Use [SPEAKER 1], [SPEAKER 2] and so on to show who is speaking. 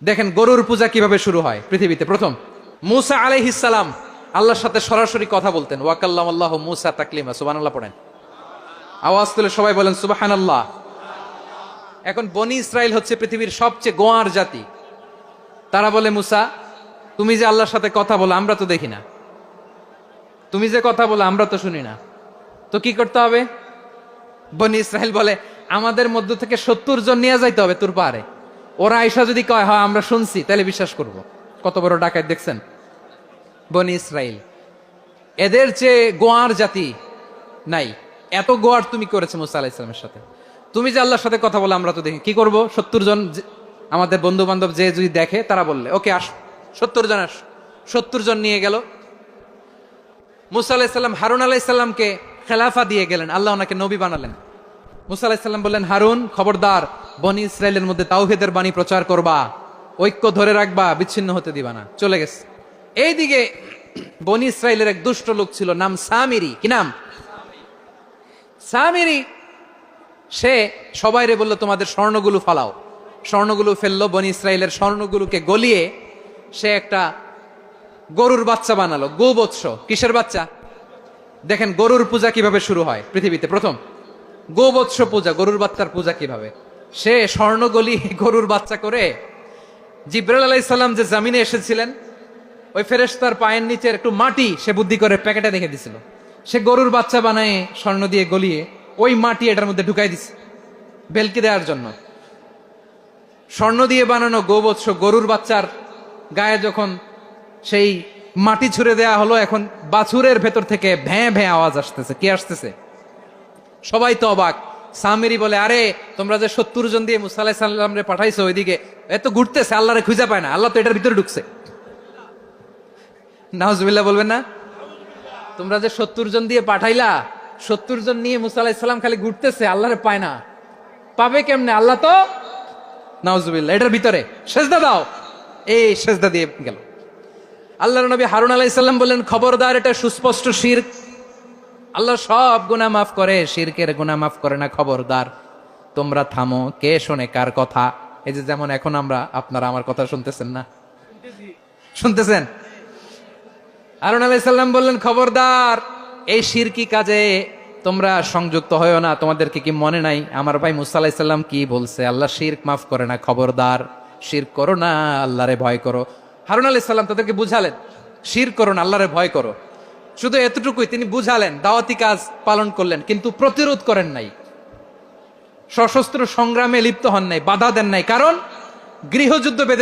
[SPEAKER 1] দেখেন গরুর পূজা কিভাবে শুরু হয় পৃথিবীতে প্রথম। মুসা আলাইহিস সালাম আল্লাহর সাথে সরাসরি কথা বলতেন। ওয়াকাল্লামাল্লাহু মুসা তাকলিমা। সুবহানাল্লাহ পড়েন, আওয়াজ তুলে সবাই বলেন সুবহানাল্লাহ। এখন বনি ইসরাইল হচ্ছে পৃথিবীর সবচেয়ে গোয়ার জাতি। তারা বলে, মুসা তুমি যে আল্লাহর সাথে কথা বলো আমরা তো দেখি না, তুমি যে কথা বলো আমরা তো শুনি না, তো কি করতে হবে? বনি ইসরাইল বলে, আমাদের মধ্য থেকে 70 জন নিয়ে যাইতে হবে তোর পাহাড়ে। ওরা আয়সা যদি কয় হয় আমরা শুনছি, তাহলে বিশ্বাস করব। কত বড় ডাকাত দেখছেন বনি ইসরাইল। এদের যে গোয়ার জাতি নাই, এত গোয়ার তুমি করেছো মুসা আলাইহিস সালামের সাথে। তুমি যে আল্লাহর সাথে কথা বলে আমরা তো দেখি, কি করব? 70 জন আমাদের বন্ধু বান্ধব যে যদি দেখে তারা বললে ওকে আস, 70 জন আস। 70 জন নিয়ে গেল। মুসা আলাইহিস সালাম হারুন আলাইহিস সালামকে খেলাফা দিয়ে গেলেন, আল্লাহ ওনাকে নবী বানালেন। মুসা আলাইহিস সালাম বললেন, হারুন খবরদার, বনি ইসরাইলের মধ্যে তাওহীদের বাণী প্রচার করবা, ঐক্য ধরে রাখবা, বিচ্ছিন্ন হতে দিবা না। চলে গেছে। এইদিকে বনি ইসরাইলের এক দুষ্ট লোক ছিল, নাম সামিরি। কি নাম? সামিরি। সে সবাইরে বলল তোমাদের স্বর্ণগুলো ফালাও। স্বর্ণগুলো ফেললো, বনি ইসরাইলের স্বর্ণগুলোকে গলিয়ে সে একটা গরুর বাচ্চা বানালো। গোবৎস। কিসের বাচ্চা? দেখেন গরুর পূজা কিভাবে শুরু হয় পৃথিবীতে প্রথম। গোবৎস পূজা, গরুর বাচ্চার পূজা কিভাবে। সে স্বর্ণ গলি গরুর বাচ্চা করে, জিব্রাইল আলাইহিস সালাম যে জামিনে এসেছিলেন, ওই ফেরেশতার পায়ের নিচের একটু মাটি সে বুদ্ধি করে প্যাকেটে রেখে দিছিল। সে গরুর বাচ্চা বানায় স্বর্ণ দিয়ে গলিয়ে ওই মাটি এটার মধ্যে ঢুকাই দিছে বেলকি দেওয়ার জন্য। স্বর্ণ দিয়ে বানানো গোবৎস গরুর বাচ্চার গায়ে যখন সেই মাটি ছুঁড়ে দেয়া হলো, এখন বাছুরের ভেতর থেকে ভ্যাঁ ভ্যাঁ আওয়াজ আসতেছে। কি আসতেছে? সবাই তো অবাক। সামিরি বলে, আরে তোমরা যে 70 জন দিয়ে মুসা আলাইহিস সালাম রে পাঠাইছো, ওইদিকে এত ঘুরতেছে, আল্লাহরে খুঁজে পায় না, আল্লাহ তো এটার ভিতরে ঢুকছে। নাউজুবিল্লাহ বলবেন না? তোমরা যে 70 জন দিয়ে পাঠাইলা, 70 জন নিয়ে মুসা আলাইহিস সালাম খালি ঘুরতেছে, আল্লাহরে পায় না। পাবে কেমনে? আল্লাহ তো, নাউজুবিল্লাহ, এটার ভিতরে সেজদা দাও। এই সেজদা দিয়ে গেল। আল্লাহর নবী হারুন আলাইহিস সালাম বললেন, খবরদার, এটা সুস্পষ্ট শিরক। আল্লাহ সব গুনাহ মাফ করে, শিরকের গুনাহ মাফ করে না, খবরদার তোমরা থামো। কে শোনে কার কথা? এই যে যেমন এখন আপনারা আমার কথা শুনতেছেন না? শুনতেছেন? হারুন আলাইহিস সালাম বললেন, খবরদার, এই শিরকি কাজে তোমরা সংযুক্ত হয়ো না। তোমাদেরকে কি মনে নাই আমার ভাই মুসা আলাইহিস সালাম কি বলছে? আল্লাহ শিরক মাফ করে না, খবরদার শিরক করো না, আল্লাহরে ভয় করো। হারুন আলাইহিস সালাম তাদেরকে বুঝালেন, শিরক করো না, আল্লাহরে ভয় করো। শুধু এতটুকুই তিনি বুঝালেন, দাওয়াতি কাজ পালন করলেন, কিন্তু প্রতিরোধ করেন নাই, সশস্ত্র সংগ্রামে লিপ্ত হন নাই, বাধা দেন নাই। কারণ গৃহযুদ্ধ বেঁধে